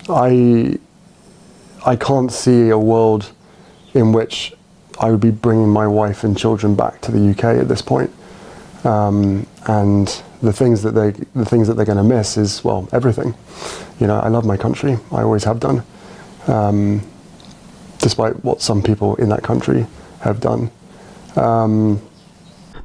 I can't see a world in which I would be bringing my wife and children back to the UK at this point. And the things that they're going to miss is, well, everything. You know, I love my country. I always have done, despite what some people in that country have done.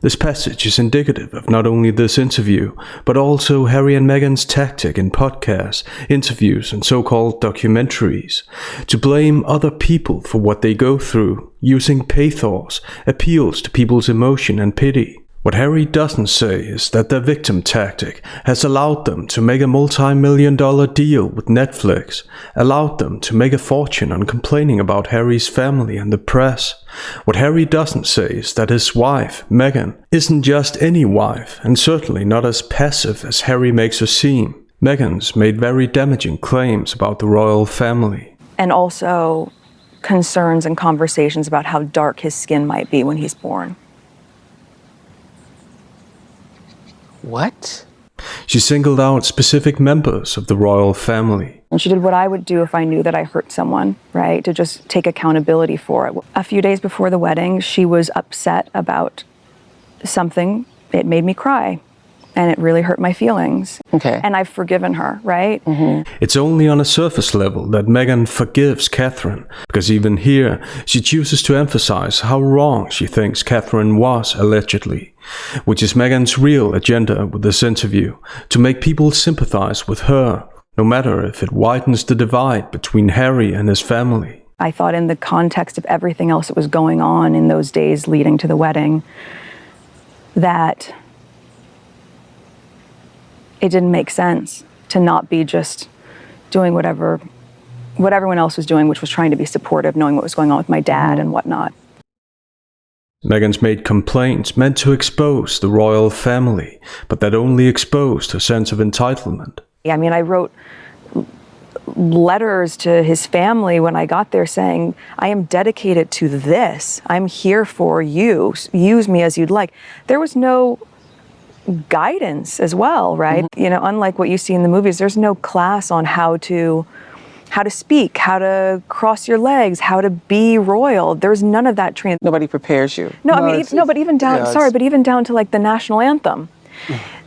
This passage is indicative of not only this interview, but also Harry and Meghan's tactic in podcasts, interviews, and so-called documentaries, to blame other people for what they go through, using pathos, appeals to people's emotion and pity. What Harry doesn't say is that their victim tactic has allowed them to make a multi-million-dollar deal with Netflix, allowed them to make a fortune on complaining about Harry's family and the press. What Harry doesn't say is that his wife, Meghan, isn't just any wife, and certainly not as passive as Harry makes her seem. Meghan's made very damaging claims about the royal family. And also concerns and conversations about how dark his skin might be when he's born. What? She singled out specific members of the royal family. And she did what I would do if I knew that I hurt someone, right? To just take accountability for it. A few days before the wedding, she was upset about something. It made me cry. And it really hurt my feelings. Okay. And I've forgiven her, right? Mm-hmm. It's only on a surface level that Meghan forgives Catherine, because even here, she chooses to emphasize how wrong she thinks Catherine was, allegedly, which is Meghan's real agenda with this interview, to make people sympathize with her, no matter if it widens the divide between Harry and his family. I thought in the context of everything else that was going on in those days leading to the wedding, that it didn't make sense to not be just doing what everyone else was doing, which was trying to be supportive, knowing what was going on with my dad and whatnot. Meghan's made complaints meant to expose the royal family, but that only exposed her sense of entitlement. I mean, I wrote letters to his family when I got there saying, I am dedicated to this. I'm here for you. Use me as you'd like. There was no guidance as well, right? Mm-hmm. You know, unlike what you see in the movies, there's no class on how to speak, how to cross your legs, how to be royal. There's none of that training. Nobody prepares you. But even down to like the national anthem.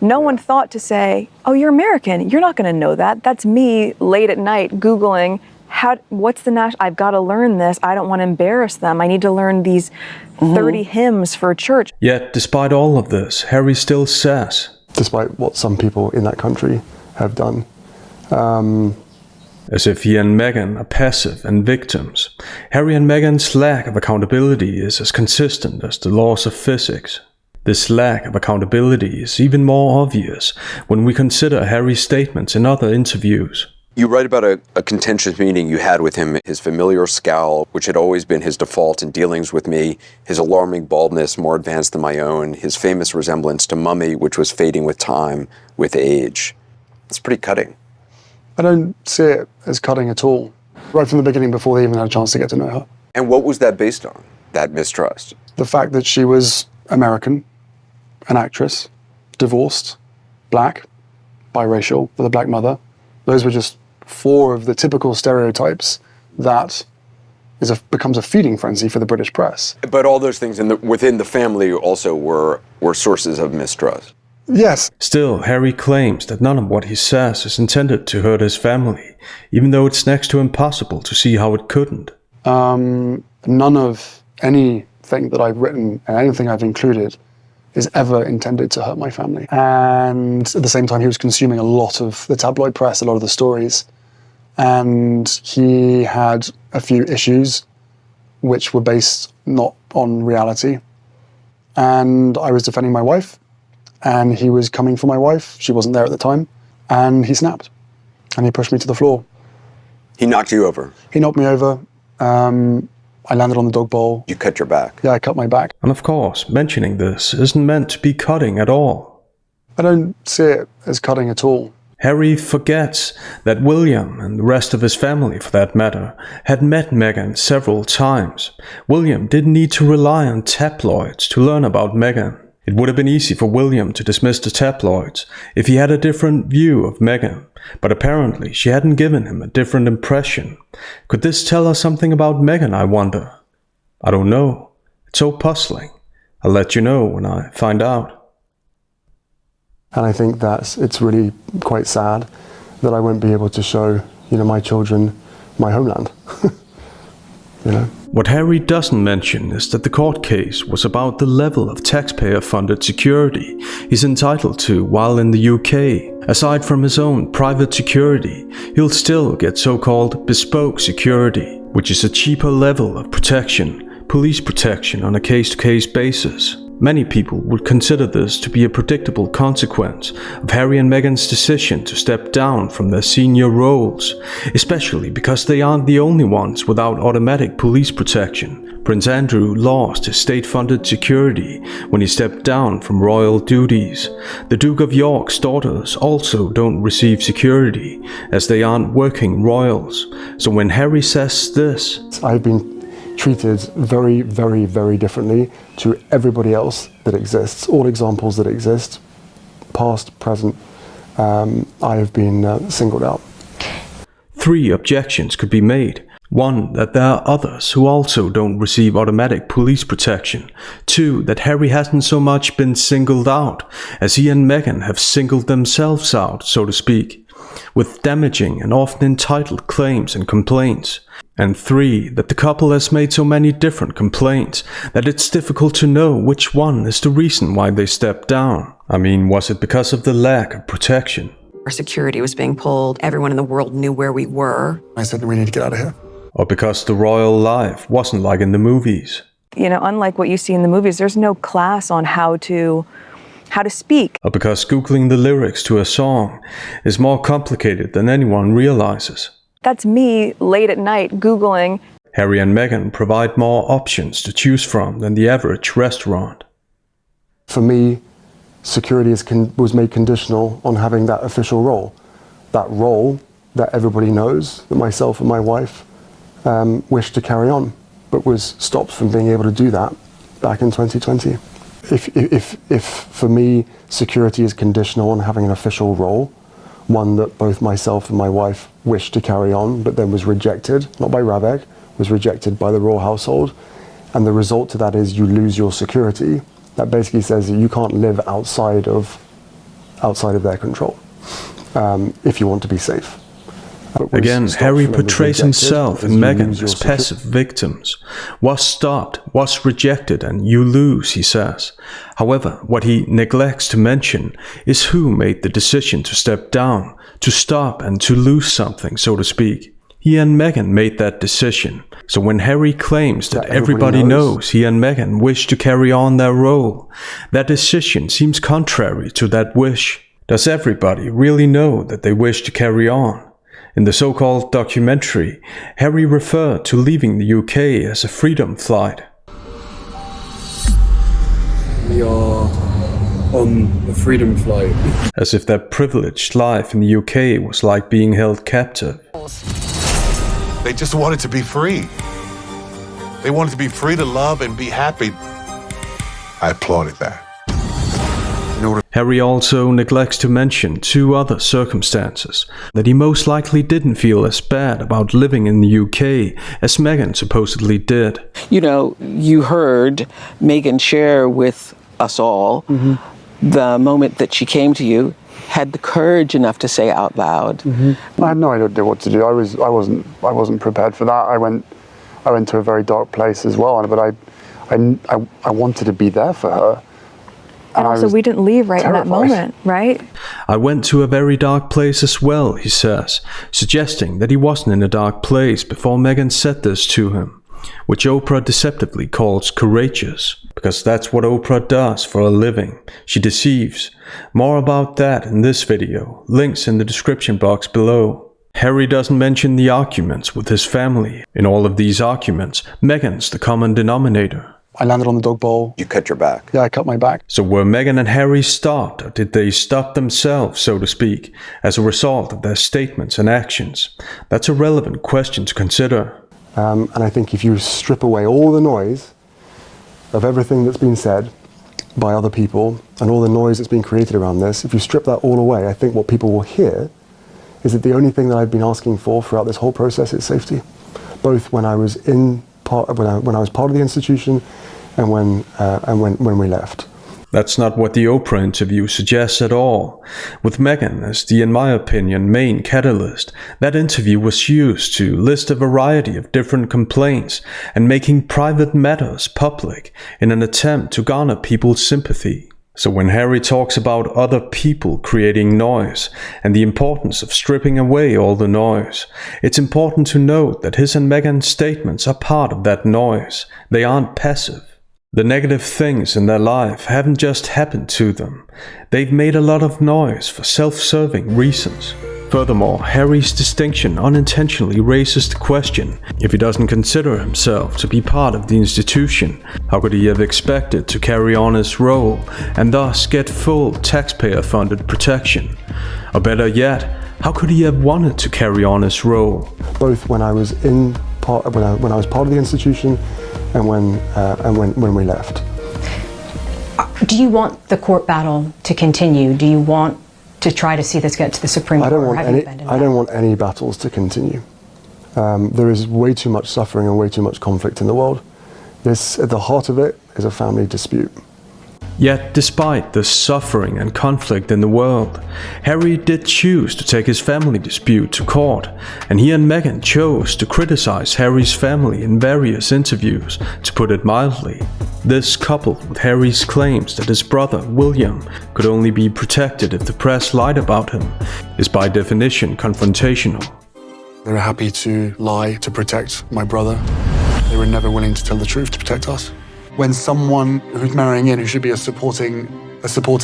No one thought to say, oh, you're American. You're not going to know that. That's me late at night Googling, what's the national, I've got to learn this. I don't want to embarrass them. I need to learn these 30 hymns for church. Yet, despite all of this, Harry still says, despite what some people in that country have done. As if he and Meghan are passive and victims, Harry and Meghan's lack of accountability is as consistent as the laws of physics. This lack of accountability is even more obvious when we consider Harry's statements in other interviews. You write about a contentious meeting you had with him, his familiar scowl, which had always been his default in dealings with me, his alarming baldness, more advanced than my own, his famous resemblance to Mummy, which was fading with time, with age. It's pretty cutting. I don't see it as cutting at all, right from the beginning before they even had a chance to get to know her. And what was that based on, that mistrust? The fact that she was American, an actress, divorced, black, biracial, with a black mother. Those were just 4 of the typical stereotypes that becomes a feeding frenzy for the British press. But all those things within the family also were sources of mistrust. Yes. Still, Harry claims that none of what he says is intended to hurt his family, even though it's next to impossible to see how it couldn't. None of anything that I've written and anything I've included is ever intended to hurt my family. And at the same time, he was consuming a lot of the tabloid press, a lot of the stories. And he had a few issues which were based not on reality. And I was defending my wife, and he was coming for my wife. She wasn't there at the time. And he snapped, and he pushed me to the floor. He knocked you over? He knocked me over. I landed on the dog bowl. You cut your back? Yeah, I cut my back. And of course, mentioning this isn't meant to be cutting at all. I don't see it as cutting at all. Harry forgets that William, and the rest of his family for that matter, had met Meghan several times. William didn't need to rely on tabloids to learn about Meghan. It would have been easy for William to dismiss the tabloids if he had a different view of Meghan, but apparently she hadn't given him a different impression. Could this tell us something about Meghan, I wonder? I don't know. It's so puzzling. I'll let you know when I find out. And I think it's really quite sad that I won't be able to show, my children my homeland. What Harry doesn't mention is that the court case was about the level of taxpayer-funded security he's entitled to while in the UK. Aside from his own private security, he'll still get so-called bespoke security, which is a cheaper level of protection, police protection on a case-to-case basis. Many people would consider this to be a predictable consequence of Harry and Meghan's decision to step down from their senior roles, especially because they aren't the only ones without automatic police protection. Prince Andrew lost his state-funded security when he stepped down from royal duties. The Duke of York's daughters also don't receive security, as they aren't working royals. So when Harry says this, I've been treated very, very, very differently to everybody else that exists. All examples that exist, past, present, I have been singled out. 3 objections could be made. 1, that there are others who also don't receive automatic police protection. 2, that Harry hasn't so much been singled out, as he and Meghan have singled themselves out, so to speak, with damaging and often entitled claims and complaints. And 3, that the couple has made so many different complaints that it's difficult to know which one is the reason why they stepped down. I mean, was it because of the lack of protection? Our security was being pulled. Everyone in the world knew where we were. I said that we need to get out of here. Or because the royal life wasn't like in the movies? Unlike what you see in the movies, there's no class on how to speak. Or because Googling the lyrics to a song is more complicated than anyone realizes? That's me late at night Googling. Harry and Meghan provide more options to choose from than the average restaurant. For me, security was made conditional on having that official role. That role that everybody knows, that myself and my wife wished to carry on, but was stopped from being able to do that back in 2020. If for me, security is conditional on having an official role, one that both myself and my wife wished to carry on, but then was rejected, not by Rabek, was rejected by the royal household. And the result to that is you lose your security. That basically says that you can't live outside of their control if you want to be safe. Again, Harry portrays himself and Meghan as passive victims. Was stopped, was rejected, and you lose, he says. However, what he neglects to mention is who made the decision to step down, to stop and to lose something, so to speak. He and Meghan made that decision. So when Harry claims that everybody knows he and Meghan wish to carry on their role, that decision seems contrary to that wish. Does everybody really know that they wish to carry on? In the so-called documentary, Harry referred to leaving the UK as a freedom flight. We are on a freedom flight. As if their privileged life in the UK was like being held captive. They just wanted to be free. They wanted to be free to love and be happy. I applauded that. Harry also neglects to mention 2 other circumstances that he most likely didn't feel as bad about living in the UK as Meghan supposedly did. You heard Meghan share with us all the moment that she came to you, had the courage enough to say out loud. I had no idea what to do. I wasn't prepared for that. I went to a very dark place as well, but I wanted to be there for her. And also, we didn't leave right in that moment, right? I went to a very dark place as well, he says, suggesting that he wasn't in a dark place before Meghan said this to him, which Oprah deceptively calls courageous, because that's what Oprah does for a living. She deceives. More about that in this video, links in the description box below. Harry doesn't mention the arguments with his family. In all of these arguments, Meghan's the common denominator. I landed on the dog bowl. You cut your back. Yeah, I cut my back. So were Meghan and Harry stopped, or did they stop themselves, so to speak, as a result of their statements and actions? That's a relevant question to consider. And I think if you strip away all the noise of everything that's been said, by other people and all the noise that's been created around this, if you strip that all away, I think what people will hear is that the only thing that I've been asking for throughout this whole process is safety, both when I was when I was part of the institution and when we left. That's not what the Oprah interview suggests at all. With Meghan as the, in my opinion, main catalyst, that interview was used to list a variety of different complaints and making private matters public in an attempt to garner people's sympathy. So when Harry talks about other people creating noise and the importance of stripping away all the noise, it's important to note that his and Meghan's statements are part of that noise. They aren't passive. The negative things in their life haven't just happened to them. They've made a lot of noise for self-serving reasons. Furthermore, Harry's distinction unintentionally raises the question, if he doesn't consider himself to be part of the institution, how could he have expected to carry on his role and thus get full taxpayer-funded protection? Or better yet, how could he have wanted to carry on his role? Both when I was part of the institution and when we left. Do you want the court battle to continue? Do you want to try to see this get to the Supreme Court? I don't want any battles to continue. There is way too much suffering and way too much conflict in the world. This, at the heart of it, is a family dispute. Yet, despite the suffering and conflict in the world, Harry did choose to take his family dispute to court, and he and Meghan chose to criticize Harry's family in various interviews, to put it mildly. This, coupled with Harry's claims that his brother, William, could only be protected if the press lied about him, is by definition confrontational. They were happy to lie to protect my brother. They were never willing to tell the truth to protect us. When someone who's marrying in, who should be a supporting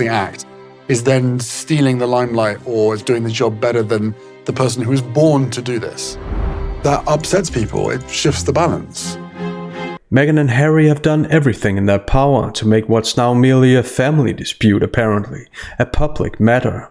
act, is then stealing the limelight or is doing the job better than the person who was born to do this, that upsets people. It shifts the balance. Meghan and Harry have done everything in their power to make what's now merely a family dispute, apparently, a public matter.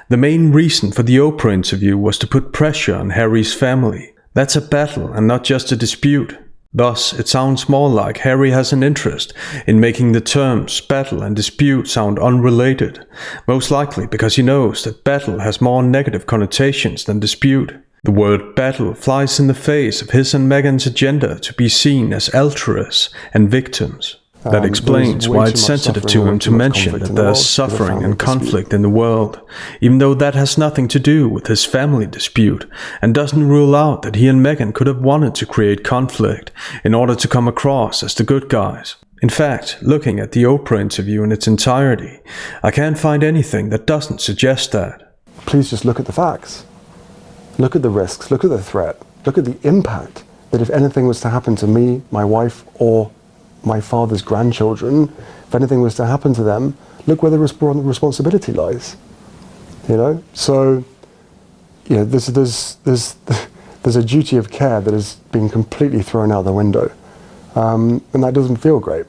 The main reason for the Oprah interview was to put pressure on Harry's family. That's a battle and not just a dispute. Thus, it sounds more like Harry has an interest in making the terms battle and dispute sound unrelated, most likely because he knows that battle has more negative connotations than dispute. The word battle flies in the face of his and Meghan's agenda to be seen as altruists and victims. That explains why it's sensitive to him to mention that there's suffering and conflict in the world, even though that has nothing to do with his family dispute, and doesn't rule out that he and Meghan could have wanted to create conflict in order to come across as the good guys. In fact, looking at the Oprah interview in its entirety, I can't find anything that doesn't suggest that. Please just look at the facts. Look at the risks, look at the threat, look at the impact that if anything was to happen to me, my wife, or my father's grandchildren, if anything was to happen to them, look where the responsibility lies. You know, so you know, there's a duty of care that has been completely thrown out the window, and that doesn't feel great.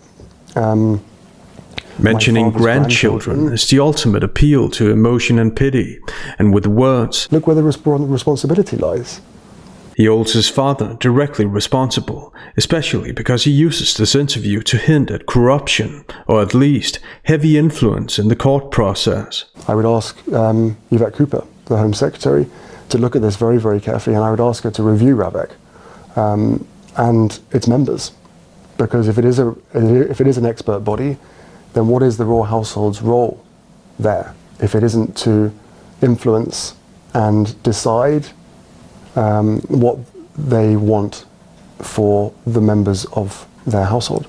Mentioning grandchildren is the ultimate appeal to emotion and pity, and with the words, "Look where the responsibility lies." He holds his father directly responsible, especially because he uses this interview to hint at corruption, or at least heavy influence in the court process. I would ask Yvette Cooper, the Home Secretary, to look at this very, very carefully, and I would ask her to review RAVEC and its members, because if it is an expert body, then what is the royal household's role there? If it isn't to influence and decide what they want for the members of their household.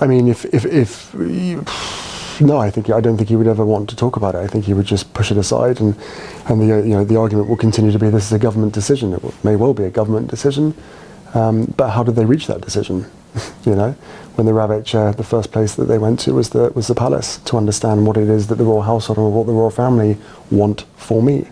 I mean, I don't think he would ever want to talk about it. I think he would just push it aside, and the argument will continue to be this is a government decision. It may well be a government decision, but how did they reach that decision? You know, when the RAVEC chair, the first place that they went to was the palace to understand what it is that the royal household or what the royal family want for me.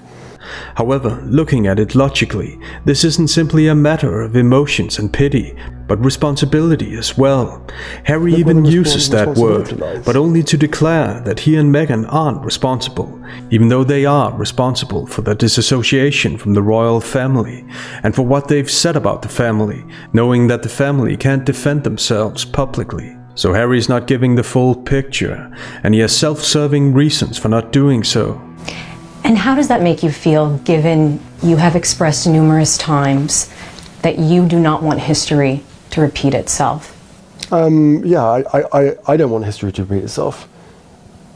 However, looking at it logically, this isn't simply a matter of emotions and pity, but responsibility as well. Harry even uses that word, but only to declare that he and Meghan aren't responsible, even though they are responsible for their disassociation from the royal family, and for what they've said about the family, knowing that the family can't defend themselves publicly. So Harry's not giving the full picture, and he has self-serving reasons for not doing so. And how does that make you feel, given you have expressed numerous times that you do not want history to repeat itself? I don't want history to repeat itself.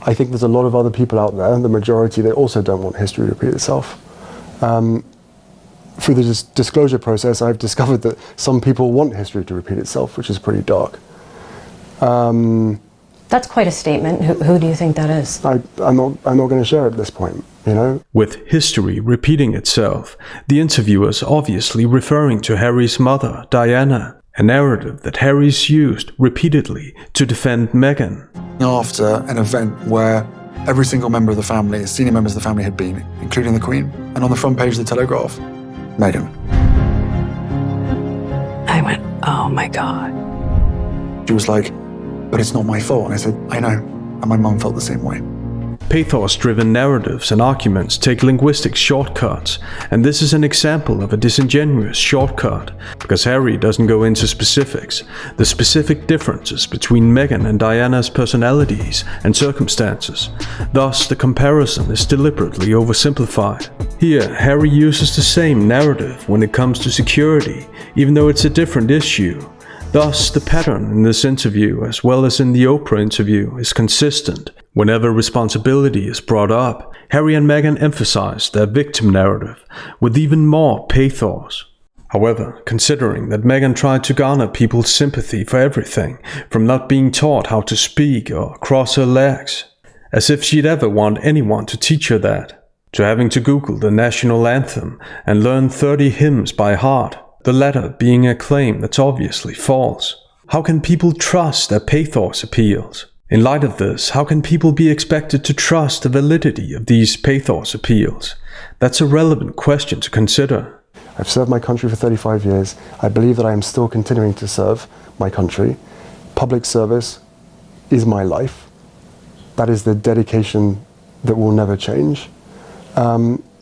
I think there's a lot of other people out there, the majority, that also don't want history to repeat itself. Through the disclosure process, I've discovered that some people want history to repeat itself, which is pretty dark. That's quite a statement. Who do you think that is? I'm not going to share it at this point, you know? With history repeating itself, the interviewer's obviously referring to Harry's mother, Diana, a narrative that Harry's used repeatedly to defend Meghan. After an event where every single member of the family, senior members of the family had been, including the Queen, and on the front page of the Telegraph, Meghan. I went, oh my God. She was like, but it's not my fault. And I said, I know. And my mum felt the same way. Pathos-driven narratives and arguments take linguistic shortcuts, and this is an example of a disingenuous shortcut, because Harry doesn't go into specifics, the specific differences between Meghan and Diana's personalities and circumstances. Thus, the comparison is deliberately oversimplified. Here, Harry uses the same narrative when it comes to security, even though it's a different issue. Thus, the pattern in this interview, as well as in the Oprah interview, is consistent. Whenever responsibility is brought up, Harry and Meghan emphasize their victim narrative, with even more pathos. However, considering that Meghan tried to garner people's sympathy for everything, from not being taught how to speak or cross her legs, as if she'd ever want anyone to teach her that, to having to Google the national anthem and learn 30 hymns by heart, the latter being a claim that's obviously false. How can people trust their pathos appeals? In light of this, how can people be expected to trust the validity of these pathos appeals? That's a relevant question to consider. I've served my country for 35 years. I believe that I am still continuing to serve my country. Public service is my life. That is the dedication that will never change.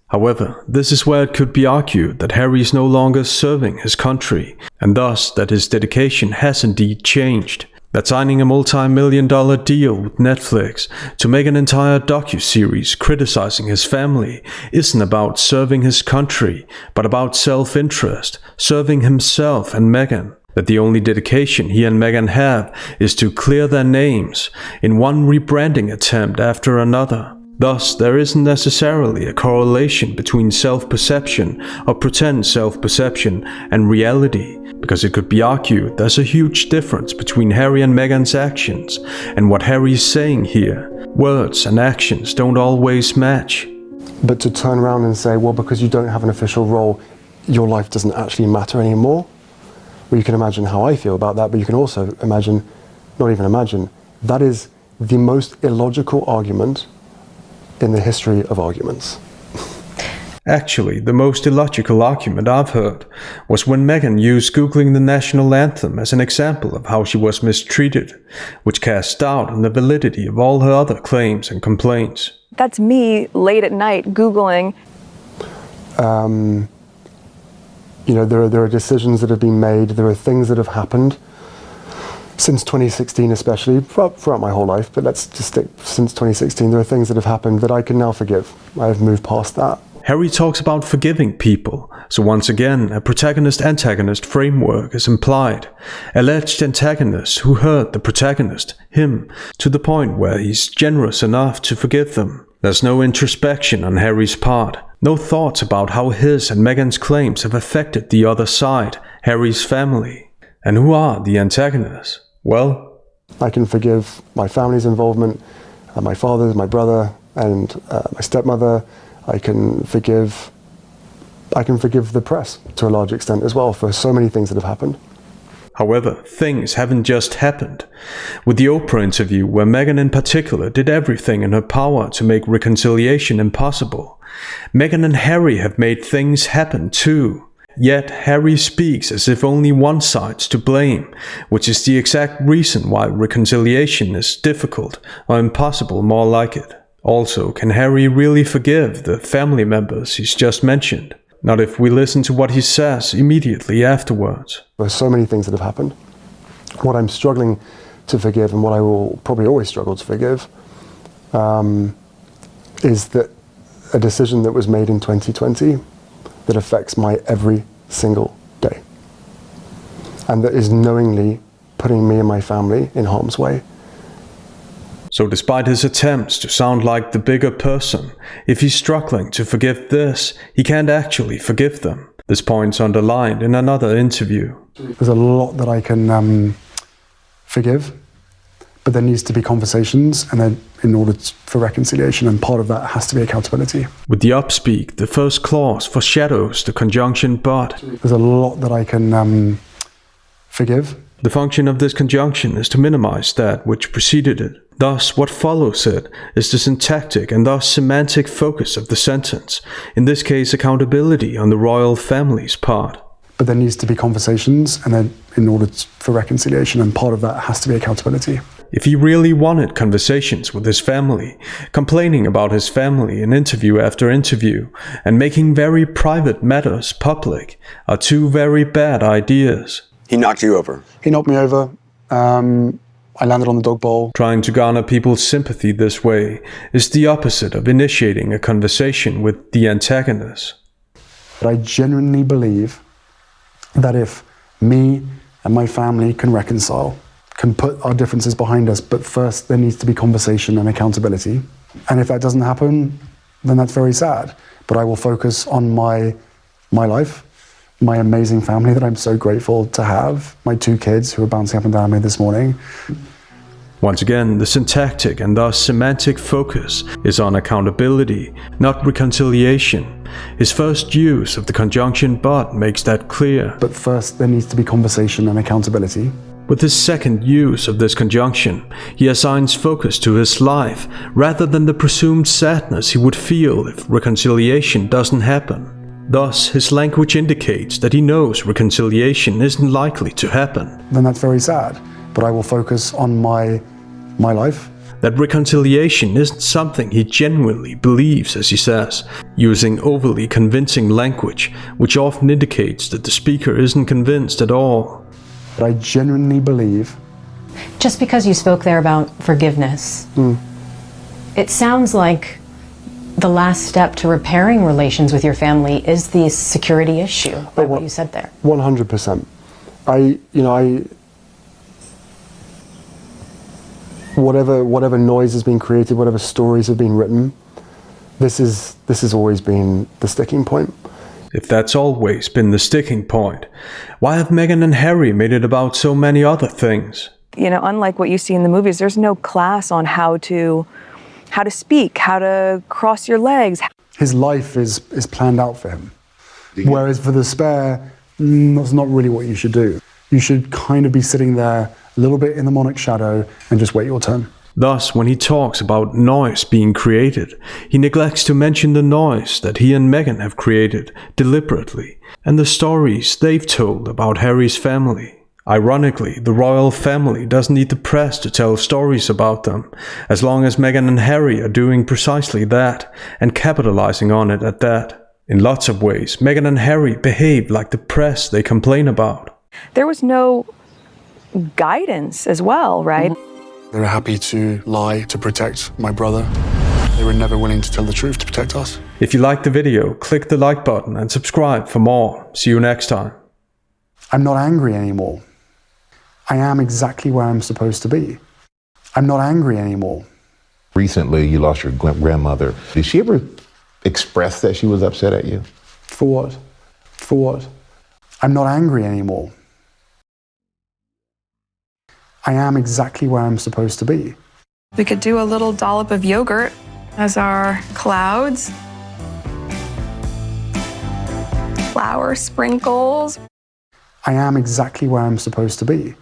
However, this is where it could be argued that Harry is no longer serving his country, and thus that his dedication has indeed changed. That signing a multi-million-dollar deal with Netflix to make an entire docu-series criticizing his family isn't about serving his country, but about self-interest, serving himself and Meghan. That the only dedication he and Meghan have is to clear their names in one rebranding attempt after another. Thus, there isn't necessarily a correlation between self-perception or pretend self-perception and reality, because it could be argued there's a huge difference between Harry and Meghan's actions and what Harry is saying here. Words and actions don't always match. But to turn around and say, well, because you don't have an official role, your life doesn't actually matter anymore. Well, you can imagine how I feel about that, but you can also imagine, not even imagine, that is the most illogical argument in the history of arguments. Actually, the most illogical argument I've heard was when Meghan used Googling the national anthem as an example of how she was mistreated, which cast doubt on the validity of all her other claims and complaints. That's me late at night Googling. There are decisions that have been made, there are things that have happened since 2016 especially, throughout my whole life, but let's just stick since 2016, there are things that have happened that I can now forgive. I've moved past that. Harry talks about forgiving people, so once again, a protagonist-antagonist framework is implied. Alleged antagonists who hurt the protagonist, him, to the point where he's generous enough to forgive them. There's no introspection on Harry's part, no thoughts about how his and Meghan's claims have affected the other side, Harry's family. And who are the antagonists? Well, I can forgive my family's involvement, my father, my brother, and my stepmother. I can forgive the press to a large extent as well for so many things that have happened. However, things haven't just happened. With the Oprah interview, where Meghan in particular did everything in her power to make reconciliation impossible, Meghan and Harry have made things happen too. Yet Harry speaks as if only one side's to blame, which is the exact reason why reconciliation is difficult or impossible, more like it. Also, can Harry really forgive the family members he's just mentioned? Not if we listen to what he says immediately afterwards. There are so many things that have happened. What I'm struggling to forgive, and what I will probably always struggle to forgive, is that a decision that was made in 2020 that affects my every single day, and that is knowingly putting me and my family in harm's way. So despite his attempts to sound like the bigger person, if he's struggling to forgive this, he can't actually forgive them. This point's underlined in another interview. There's a lot that I can forgive, but there needs to be conversations, and then in order for reconciliation, and part of that has to be accountability. With the upspeak, the first clause foreshadows the conjunction but. There's a lot that I can forgive. The function of this conjunction is to minimize that which preceded it. Thus, what follows it is the syntactic and thus semantic focus of the sentence, in this case accountability on the royal family's part. But there needs to be conversations, and then in order for reconciliation, and part of that has to be accountability. If he really wanted conversations with his family, complaining about his family in interview after interview, and making very private matters public are two very bad ideas. He knocked you over. He knocked me over. I landed on the dog bowl. Trying to garner people's sympathy this way is the opposite of initiating a conversation with the antagonist. But I genuinely believe that if me and my family can reconcile, can put our differences behind us, but first there needs to be conversation and accountability. And if that doesn't happen, then that's very sad. But I will focus on my life, my amazing family that I'm so grateful to have, my 2 kids who are bouncing up and down me this morning. Once again, the syntactic and thus semantic focus is on accountability, not reconciliation. His first use of the conjunction but makes that clear. But first there needs to be conversation and accountability. With his second use of this conjunction, he assigns focus to his life rather than the presumed sadness he would feel if reconciliation doesn't happen. Thus, his language indicates that he knows reconciliation isn't likely to happen. Then that's very sad. But I will focus on my life. That reconciliation isn't something he genuinely believes, as he says, using overly convincing language, which often indicates that the speaker isn't convinced at all. But I genuinely believe. Just because you spoke there about forgiveness, it sounds like the last step to repairing relations with your family is the security issue, by what you said there. 100%. Whatever noise has been created, whatever stories have been written, this has always been the sticking point. If that's always been the sticking point, why have Meghan and Harry made it about so many other things? You know, unlike what you see in the movies, there's no class on how to speak, how to cross your legs. His life is planned out for him. Whereas for the spare, that's not really what you should do. You should kind of be sitting there a little bit in the monarch shadow and just wait your turn. Thus, when he talks about noise being created, he neglects to mention the noise that he and Meghan have created deliberately, and the stories they've told about Harry's family. Ironically, the royal family doesn't need the press to tell stories about them, as long as Meghan and Harry are doing precisely that, and capitalizing on it at that. In lots of ways, Meghan and Harry behave like the press they complain about. There was no guidance as well, right? They were happy to lie to protect my brother. They were never willing to tell the truth to protect us. If you liked the video, click the like button and subscribe for more. See you next time. I'm not angry anymore. I am exactly where I'm supposed to be. I'm not angry anymore. Recently, you lost your grandmother. Did she ever express that she was upset at you? For what? For what? I'm not angry anymore. I am exactly where I'm supposed to be. We could do a little dollop of yogurt as our clouds. Flour sprinkles. I am exactly where I'm supposed to be.